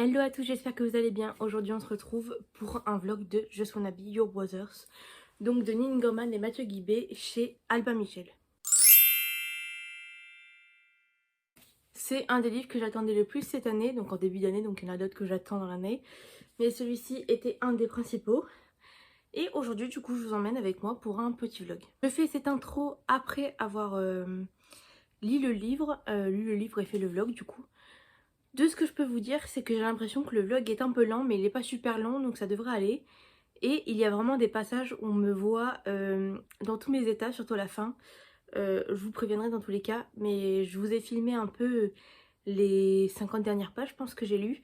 Hello à tous, j'espère que vous allez bien. Aujourd'hui on se retrouve pour un vlog de Just Wanna Be Your Brothers, donc de Nin Goman et Mathieu Guibé chez Albin Michel. C'est un des livres que j'attendais le plus cette année, donc en début d'année, donc il y en a d'autres que j'attends dans l'année. Mais celui-ci était un des principaux. Et aujourd'hui du coup je vous emmène avec moi pour un petit vlog. Je fais cette intro après avoir lu le livre et fait le vlog du coup. De ce que je peux vous dire, c'est que j'ai l'impression que le vlog est un peu lent, mais il n'est pas super long, donc ça devrait aller. Et il y a vraiment des passages où on me voit dans tous mes états, surtout à la fin. Je vous préviendrai dans tous les cas, mais je vous ai filmé un peu les 50 dernières pages, je pense que j'ai lu.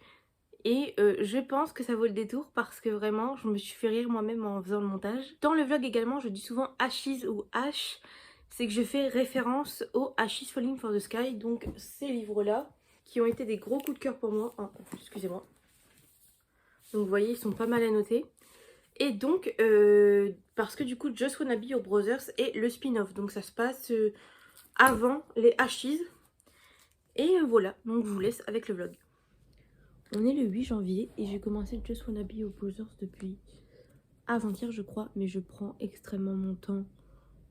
Et je pense que ça vaut le détour parce que vraiment, je me suis fait rire moi-même en faisant le montage. Dans le vlog également, je dis souvent Ashes ou H, c'est que je fais référence au Ashes Falling for the Sky, donc ces livres-là, qui ont été des gros coups de cœur pour moi. Oh, excusez-moi. Donc vous voyez, ils sont pas mal à noter. Et donc, parce que du coup, Just Wanna Be Your Brothers est le spin-off. Donc ça se passe avant les Ashes. Et voilà, donc je vous laisse avec le vlog. On est le 8 janvier et j'ai commencé Just Wanna Be Your Brothers depuis avant-hier je crois. Mais je prends extrêmement mon temps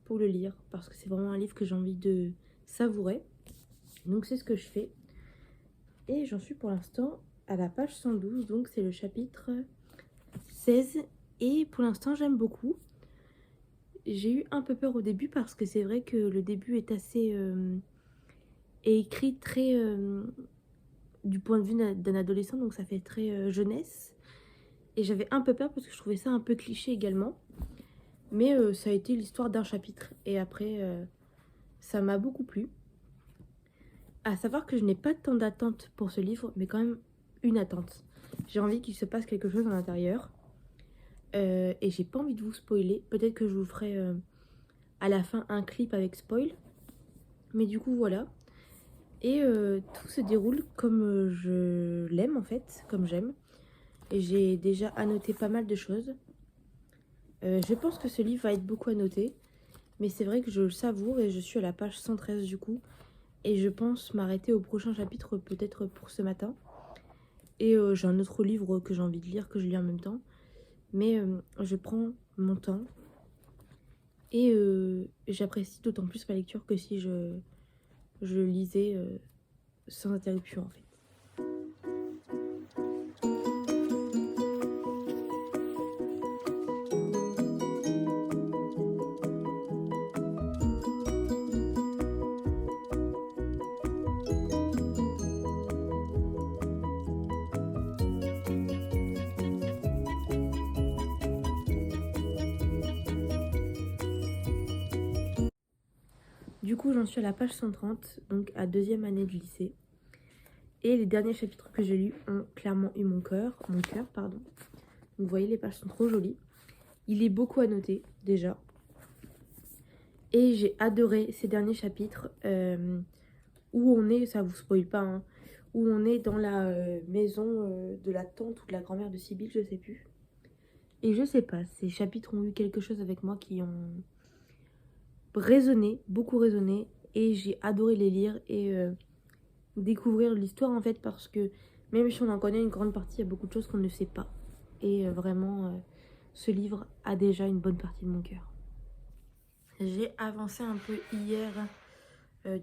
pour le lire parce que c'est vraiment un livre que j'ai envie de savourer. Donc c'est ce que je fais. Et j'en suis pour l'instant à la page 112. Donc c'est le chapitre 16. Et pour l'instant j'aime beaucoup. J'ai eu un peu peur au début parce que c'est vrai que le début est assez est écrit très du point de vue d'un adolescent, donc ça fait très jeunesse. Et j'avais un peu peur parce que je trouvais ça un peu cliché également. Mais ça a été l'histoire d'un chapitre. Et après, ça m'a beaucoup plu. À savoir que je n'ai pas tant d'attente pour ce livre, mais quand même une attente. J'ai envie qu'il se passe quelque chose à l'intérieur. Et j'ai pas envie de vous spoiler. Peut-être que je vous ferai à la fin un clip avec spoil. Mais du coup, voilà. Et tout se déroule comme je l'aime en fait, comme j'aime. Et j'ai déjà annoté pas mal de choses. Je pense que ce livre va être beaucoup annoté. Mais c'est vrai que je le savoure et je suis à la page 113 du coup. Et je pense m'arrêter au prochain chapitre peut-être pour ce matin. Et j'ai un autre livre que j'ai envie de lire, que je lis en même temps. Mais je prends mon temps. Et j'apprécie d'autant plus ma lecture que si je lisais sans interruption en fait. Du coup, j'en suis à la page 130, donc à deuxième année de lycée. Et les derniers chapitres que j'ai lus ont clairement eu mon cœur, pardon. Donc vous voyez, les pages sont trop jolies. Il est beaucoup à noter, déjà. Et j'ai adoré ces derniers chapitres où on est, ça vous spoil pas, hein, où on est dans la maison de la tante ou de la grand-mère de Sibylle, je sais plus. Et je sais pas, ces chapitres ont eu quelque chose avec moi qui ont résonné, beaucoup résonné. Et j'ai adoré les lire et découvrir l'histoire en fait, parce que même si on en connaît une grande partie, il y a beaucoup de choses qu'on ne sait pas. Et vraiment, ce livre a déjà une bonne partie de mon cœur. J'ai avancé un peu hier,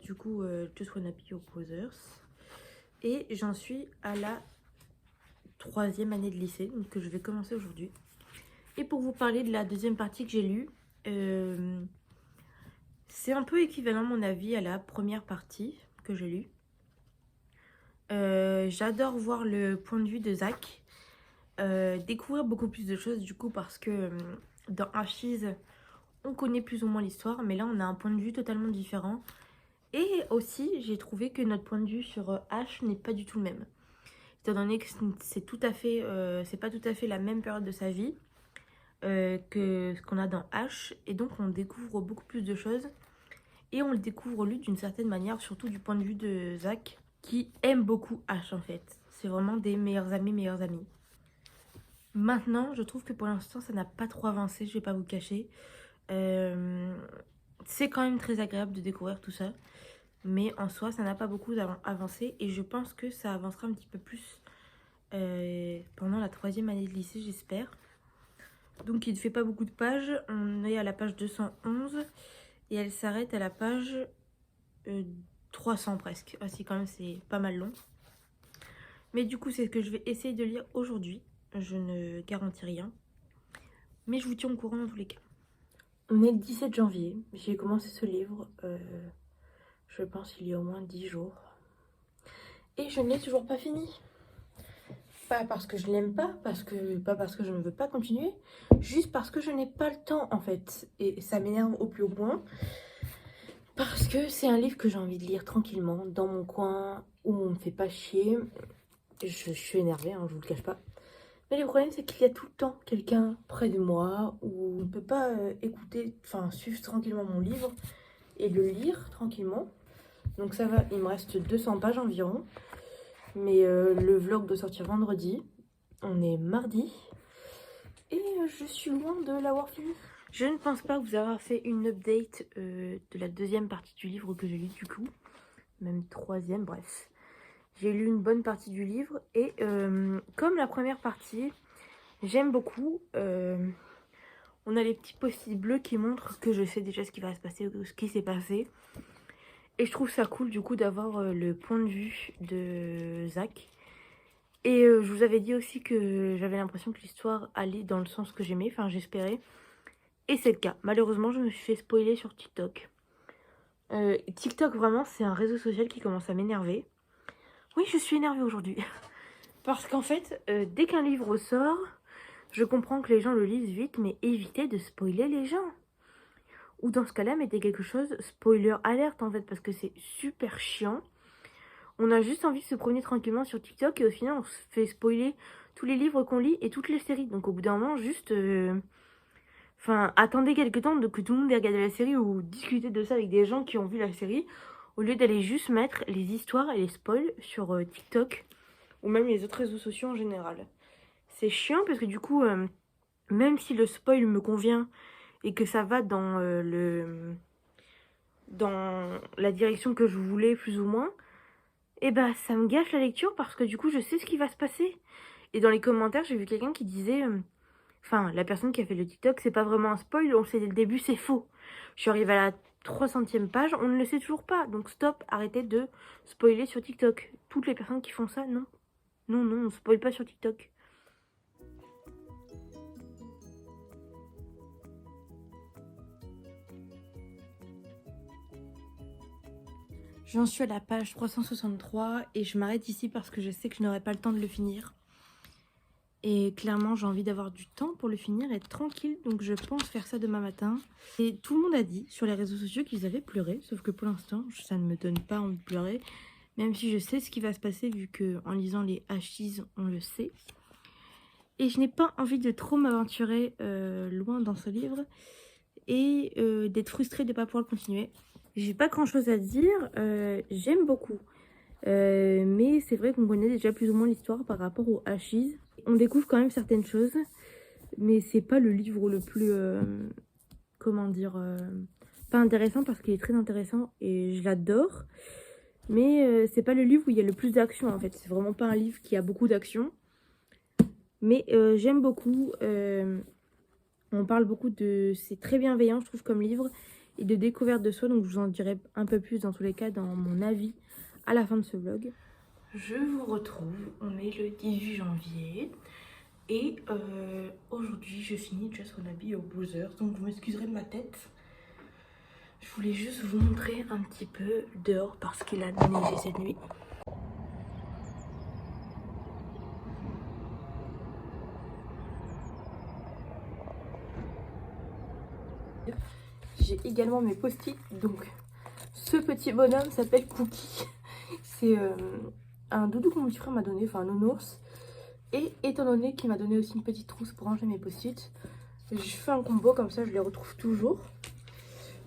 du coup, Just Wanna Be Your Brothers. Et j'en suis à la 3e année de lycée, donc que je vais commencer aujourd'hui. Et pour vous parler de la deuxième partie que j'ai lue, c'est un peu équivalent à mon avis à la première partie que j'ai lue. J'adore voir le point de vue de Zach, découvrir beaucoup plus de choses du coup parce que dans Ashes on connaît plus ou moins l'histoire, mais là on a un point de vue totalement différent. Et aussi j'ai trouvé que notre point de vue sur Ash n'est pas du tout le même, étant donné que c'est pas tout à fait la même période de sa vie que ce qu'on a dans Ash, et donc on découvre beaucoup plus de choses et on le découvre lui d'une certaine manière, surtout du point de vue de Zach qui aime beaucoup Ash en fait. C'est vraiment des meilleurs amis. Maintenant, je trouve que pour l'instant, ça n'a pas trop avancé, je vais pas vous cacher. C'est quand même très agréable de découvrir tout ça. Mais en soi, ça n'a pas beaucoup avancé. Et je pense que ça avancera un petit peu plus pendant la 3e année de lycée, j'espère. Donc il ne fait pas beaucoup de pages, on est à la page 211 et elle s'arrête à la page 300 presque. Ah si, quand même, c'est pas mal long. Mais du coup, c'est ce que je vais essayer de lire aujourd'hui. Je ne garantis rien. Mais je vous tiens au courant dans tous les cas. On est le 17 janvier. J'ai commencé ce livre, je pense, il y a au moins 10 jours. Et je ne l'ai toujours pas fini. Pas parce que je l'aime pas, pas parce que je ne veux pas continuer. Juste parce que je n'ai pas le temps, en fait. Et ça m'énerve au plus haut point. Parce que c'est un livre que j'ai envie de lire tranquillement, dans mon coin, où on me fait pas chier. Je suis énervée, hein, je vous le cache pas. Mais le problème, c'est qu'il y a tout le temps quelqu'un près de moi où on ne peut pas écouter, enfin suivre tranquillement mon livre et le lire tranquillement. Donc ça va, il me reste 200 pages environ. Mais le vlog doit sortir vendredi. On est mardi. Et je suis loin de l'avoir fini. Je ne pense pas vous avoir fait une update de la 2e partie du livre que j'ai lu du coup. Même 3e, bref. J'ai lu une bonne partie du livre et comme la première partie, j'aime beaucoup. On a les petits post-it bleus qui montrent que je sais déjà ce qui va se passer ou ce qui s'est passé. Et je trouve ça cool du coup d'avoir le point de vue de Zach. Et je vous avais dit aussi que j'avais l'impression que l'histoire allait dans le sens que j'aimais, enfin j'espérais. Et c'est le cas. Malheureusement, je me suis fait spoiler sur TikTok. TikTok, vraiment, c'est un réseau social qui commence à m'énerver. Oui, je suis énervée aujourd'hui. Parce qu'en fait, dès qu'un livre sort, je comprends que les gens le lisent vite, mais évitez de spoiler les gens. Ou dans ce cas-là, mettez quelque chose, spoiler alerte en fait, parce que c'est super chiant. On a juste envie de se promener tranquillement sur TikTok et au final, on se fait spoiler tous les livres qu'on lit et toutes les séries. Donc au bout d'un moment, juste... Enfin, attendez quelques temps que tout le monde ait regardé la série ou discuter de ça avec des gens qui ont vu la série, au lieu d'aller juste mettre les histoires et les spoils sur TikTok ou même les autres réseaux sociaux en général. C'est chiant parce que du coup, même si le spoil me convient et que ça va dans la direction que je voulais plus ou moins, et bah ça me gâche la lecture parce que du coup je sais ce qui va se passer. Et dans les commentaires, j'ai vu quelqu'un qui disait... Enfin, la personne qui a fait le TikTok, c'est pas vraiment un spoil, on le sait dès le début, c'est faux. Je suis arrivée à la 300e page, on ne le sait toujours pas. Donc stop, arrêtez de spoiler sur TikTok. Toutes les personnes qui font ça, non. Non, non, on spoil pas sur TikTok. J'en suis à la page 363 et je m'arrête ici parce que je sais que je n'aurai pas le temps de le finir. Et clairement, j'ai envie d'avoir du temps pour le finir et être tranquille. Donc je pense faire ça demain matin. Et tout le monde a dit sur les réseaux sociaux qu'ils avaient pleuré. Sauf que pour l'instant, ça ne me donne pas envie de pleurer. Même si je sais ce qui va se passer vu qu'en lisant les H's, on le sait. Et je n'ai pas envie de trop m'aventurer loin dans ce livre. Et d'être frustrée de ne pas pouvoir le continuer. J'ai pas grand chose à dire. J'aime beaucoup. Mais c'est vrai qu'on connaît déjà plus ou moins l'histoire par rapport aux H's. On découvre quand même certaines choses, mais c'est pas le livre le plus, comment dire, pas intéressant parce qu'il est très intéressant et je l'adore. Mais c'est pas le livre où il y a le plus d'action en fait. C'est vraiment pas un livre qui a beaucoup d'action. Mais j'aime beaucoup. On parle beaucoup de... C'est très bienveillant je trouve comme livre et de découverte de soi. Donc je vous en dirai un peu plus dans tous les cas dans mon avis à la fin de ce vlog. Je vous retrouve, on est le 18 janvier et aujourd'hui je finis déjà son habit au Bowser, donc vous m'excuserez de ma tête. Je voulais juste vous montrer un petit peu dehors parce qu'il a neigé cette nuit. J'ai également mes post-it, donc ce petit bonhomme s'appelle Cookie. C'est un doudou que mon petit frère m'a donné, enfin un nounours. Et étant donné qu'il m'a donné aussi une petite trousse pour ranger mes post-it, je fais un combo comme ça je les retrouve toujours.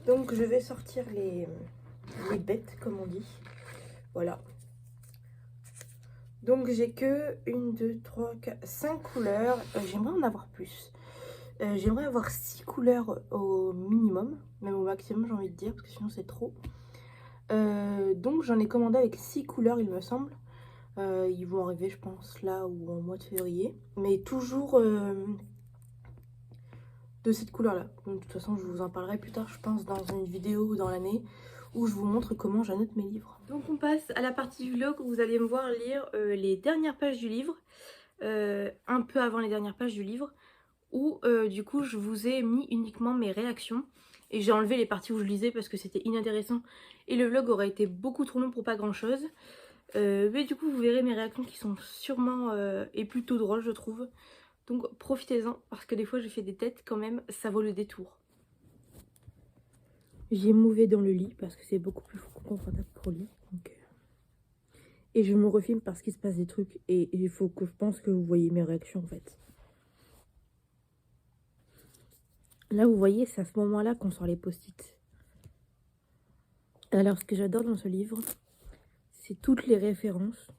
Donc je vais sortir les bêtes comme on dit. Voilà. Donc j'ai que 1, 2, 3, 4, 5 couleurs. J'aimerais en avoir plus. J'aimerais avoir 6 couleurs au minimum, même au maximum j'ai envie de dire, parce que sinon c'est trop. Donc j'en ai commandé avec 6 couleurs il me semble. Ils vont arriver, je pense, là ou en mois de février. Mais toujours de cette couleur-là. De toute façon, je vous en parlerai plus tard, je pense, dans une vidéo dans l'année où je vous montre comment j'annote mes livres. Donc on passe à la partie vlog où vous allez me voir lire les dernières pages du livre, un peu avant les dernières pages du livre, où du coup je vous ai mis uniquement mes réactions et j'ai enlevé les parties où je lisais parce que c'était inintéressant et le vlog aurait été beaucoup trop long pour pas grand chose. Mais du coup vous verrez mes réactions qui sont sûrement et plutôt drôles je trouve. Donc profitez-en parce que des fois j'ai fait des têtes quand même, ça vaut le détour. J'ai mouvé dans le lit parce que c'est beaucoup plus confortable pour lire. Donc, et je me refilme parce qu'il se passe des trucs et il faut que je pense que vous voyez mes réactions en fait. Là vous voyez c'est à ce moment là qu'on sort les post-it. Alors ce que j'adore dans ce livre c'est toutes les références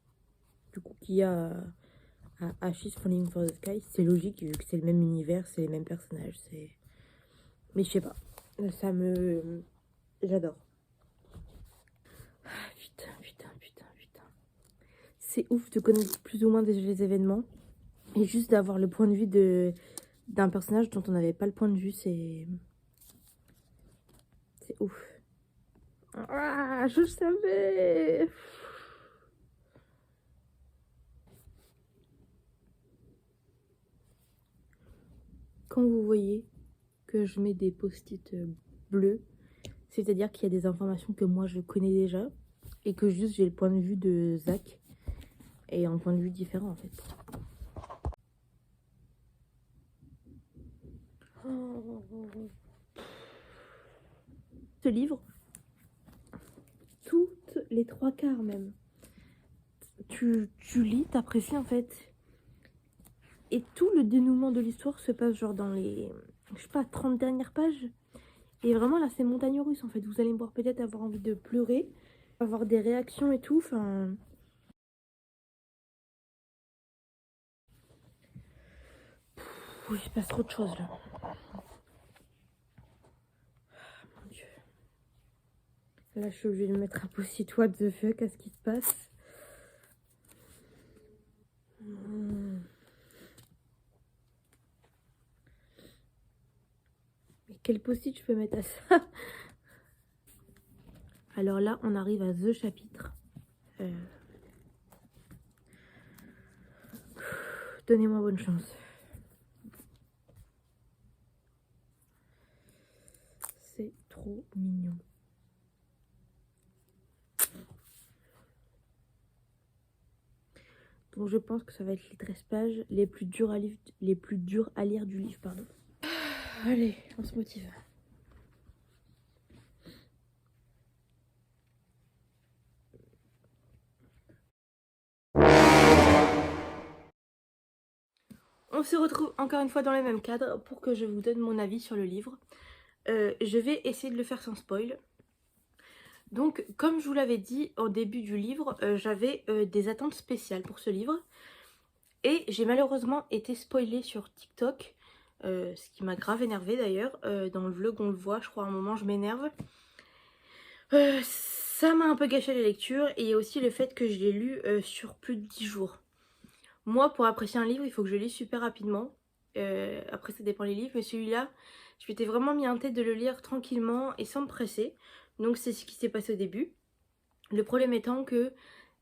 du coup qu'il y a à Ashes Falling for the Sky. C'est logique vu que c'est le même univers, c'est les mêmes personnages, c'est... Mais je sais pas, ça me... J'adore. Ah, putain. C'est ouf de connaître plus ou moins déjà les événements et juste d'avoir le point de vue d'un personnage dont on n'avait pas le point de vue, c'est ouf. Ah, je savais. Quand vous voyez que je mets des post-it bleus, c'est-à-dire qu'il y a des informations que moi je connais déjà et que juste j'ai le point de vue de Zach et un point de vue différent en fait. Ce livre, toutes les 3/4 même, tu lis, t'apprécies en fait. Et tout le dénouement de l'histoire se passe genre dans les, je sais pas, 30 dernières pages. Et vraiment là c'est montagne russe en fait. Vous allez me voir peut-être avoir envie de pleurer, avoir des réactions et tout. Enfin... Oui, il se passe trop de choses là. Mon Dieu. Là je suis obligée de mettre un post-it what the fuck à ce qui se passe. Mais quel post-it je peux mettre à ça? Alors là on arrive à The chapitre. Donnez-moi bonne chance. C'est trop mignon. Donc je pense que ça va être les 13 pages les plus dures à lire du livre, pardon. Allez, on se motive. On se retrouve encore une fois dans le même cadre pour que je vous donne mon avis sur le livre. Je vais essayer de le faire sans spoil. Donc, comme je vous l'avais dit au début du livre, j'avais des attentes spéciales pour ce livre. Et j'ai malheureusement été spoilée sur TikTok, ce qui m'a grave énervée d'ailleurs. Dans le vlog, on le voit, je crois à un moment, je m'énerve. Ça m'a un peu gâché la lecture et aussi le fait que je l'ai lu sur plus de 10 jours. Moi, pour apprécier un livre, il faut que je le lise super rapidement. Après, ça dépend des livres, mais celui-là, je m'étais vraiment mis en tête de le lire tranquillement et sans me presser. Donc, c'est ce qui s'est passé au début. Le problème étant que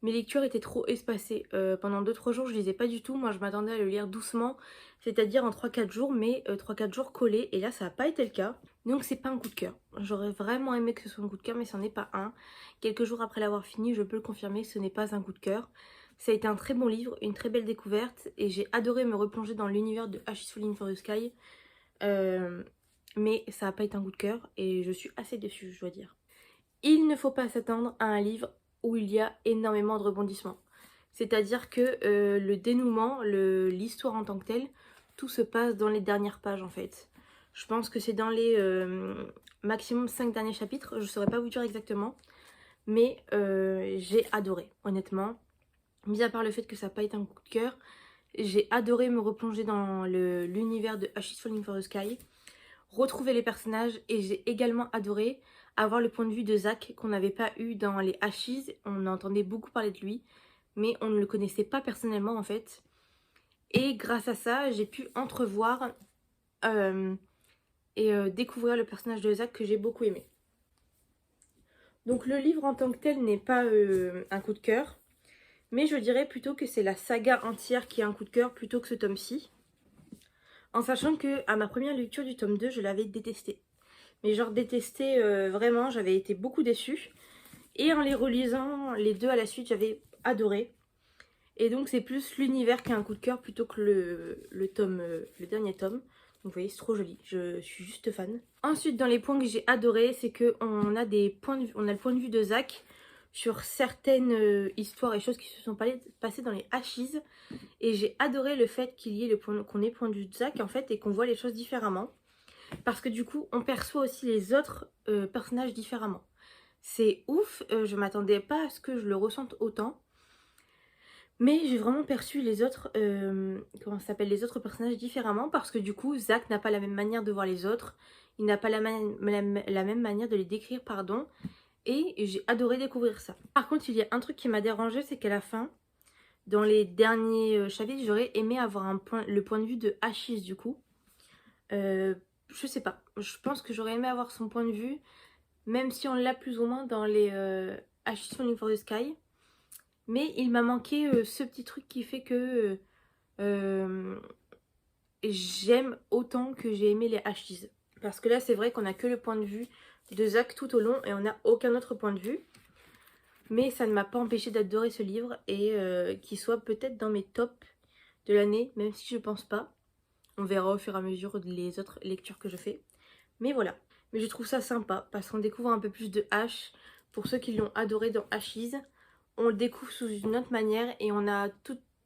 mes lectures étaient trop espacées. Pendant 2-3 jours, je lisais pas du tout. Moi, je m'attendais à le lire doucement, c'est-à-dire en 3-4 jours, mais 3-4 jours collés. Et là, ça n'a pas été le cas. Donc, c'est pas un coup de cœur. J'aurais vraiment aimé que ce soit un coup de cœur, mais c'en est pas un. Quelques jours après l'avoir fini, je peux le confirmer, ce n'est pas un coup de cœur. Ça a été un très bon livre, une très belle découverte, et j'ai adoré me replonger dans l'univers de Ashes Falling for the Sky. Mais ça n'a pas été un coup de cœur, et je suis assez déçue, je dois dire. Il ne faut pas s'attendre à un livre où il y a énormément de rebondissements. C'est-à-dire que le dénouement, l'histoire en tant que telle, tout se passe dans les dernières pages en fait. Je pense que c'est dans les maximum 5 derniers chapitres, je ne saurais pas vous dire exactement. Mais j'ai adoré, honnêtement. Mis à part le fait que ça n'a pas été un coup de cœur, j'ai adoré me replonger dans l'univers de Ashes Falling for the Sky, retrouver les personnages, et j'ai également adoré avoir le point de vue de Zach qu'on n'avait pas eu dans les Ashes. On entendait beaucoup parler de lui, mais on ne le connaissait pas personnellement en fait. Et grâce à ça, j'ai pu entrevoir découvrir le personnage de Zack que j'ai beaucoup aimé. Donc le livre en tant que tel n'est pas un coup de cœur, mais je dirais plutôt que c'est la saga entière qui est un coup de cœur plutôt que ce tome-ci. En sachant que à ma première lecture du tome 2, je l'avais détesté. Mais genre détesté vraiment, j'avais été beaucoup déçue. Et en les relisant les deux à la suite, j'avais adoré. Et donc c'est plus l'univers qui a un coup de cœur plutôt que le dernier tome. Donc vous voyez, c'est trop joli, je suis juste fan. Ensuite, dans les points que j'ai adoré, c'est qu'on a le point de vue de Zack sur certaines histoires et choses qui se sont passées dans les Ashes. Et j'ai adoré le fait qu'il y ait qu'on ait le point de vue de Zack en fait et qu'on voit les choses différemment. Parce que du coup, on perçoit aussi les autres personnages différemment. C'est ouf, je m'attendais pas à ce que je le ressente autant. Mais j'ai vraiment perçu les autres, les autres personnages différemment parce que du coup, Zack n'a pas la même manière de voir les autres, il n'a pas la même manière de les décrire, pardon, et j'ai adoré découvrir ça. Par contre, il y a un truc qui m'a dérangé, c'est qu'à la fin, dans les derniers chapitres, j'aurais aimé avoir le point de vue de Ashes du coup. Je sais pas, je pense que j'aurais aimé avoir son point de vue, même si on l'a plus ou moins dans les Ashes Falling for the Sky. Mais il m'a manqué ce petit truc qui fait que j'aime autant que j'ai aimé les Ashes. Parce que là, c'est vrai qu'on a que le point de vue de Zack tout au long et on n'a aucun autre point de vue. Mais ça ne m'a pas empêché d'adorer ce livre et qu'il soit peut-être dans mes tops de l'année, même si je pense pas. On verra au fur et à mesure les autres lectures que je fais. Mais voilà. Mais je trouve ça sympa parce qu'on découvre un peu plus de Ash. Pour ceux qui l'ont adoré dans Ashes, on le découvre sous une autre manière et on a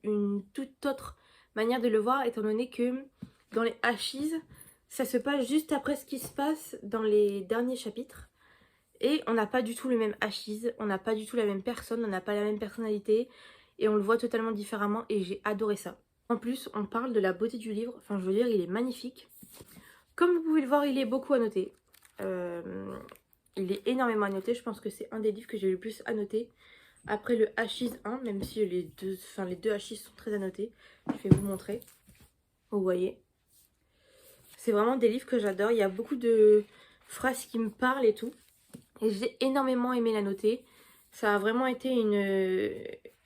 une toute autre manière de le voir étant donné que dans les Ashes, ça se passe juste après ce qui se passe dans les derniers chapitres. Et on n'a pas du tout le même Ashes, on n'a pas du tout la même personne, on n'a pas la même personnalité et on le voit totalement différemment et j'ai adoré ça. En plus, on parle de la beauté du livre, enfin je veux dire, il est magnifique. Comme vous pouvez le voir, il est beaucoup annoté. Il est énormément annoté, je pense que c'est un des livres que j'ai le plus annoté. Après le Ashes 1, même si les deux Ashes sont très annotés. Je vais vous montrer. Vous voyez. C'est vraiment des livres que j'adore. Il y a beaucoup de phrases qui me parlent et tout. Et j'ai énormément aimé la noter. Ça a vraiment été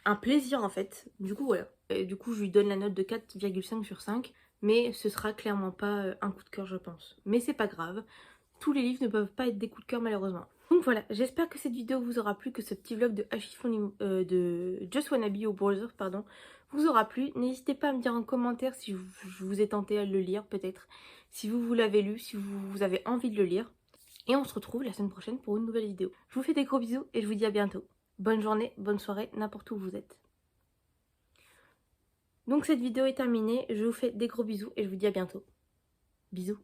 un plaisir en fait. Du coup, voilà. Et du coup, je lui donne la note de 4,5 sur 5. Mais ce sera clairement pas un coup de cœur, je pense. Mais c'est pas grave. Tous les livres ne peuvent pas être des coups de cœur, malheureusement. Donc voilà, j'espère que cette vidéo vous aura plu, que ce petit vlog de Just Wanna Be Your Brother, pardon, vous aura plu. N'hésitez pas à me dire en commentaire si je vous ai tenté à le lire, peut-être. Si vous l'avez lu, si vous avez envie de le lire. Et on se retrouve la semaine prochaine pour une nouvelle vidéo. Je vous fais des gros bisous et je vous dis à bientôt. Bonne journée, bonne soirée, n'importe où vous êtes. Donc cette vidéo est terminée, je vous fais des gros bisous et je vous dis à bientôt. Bisous.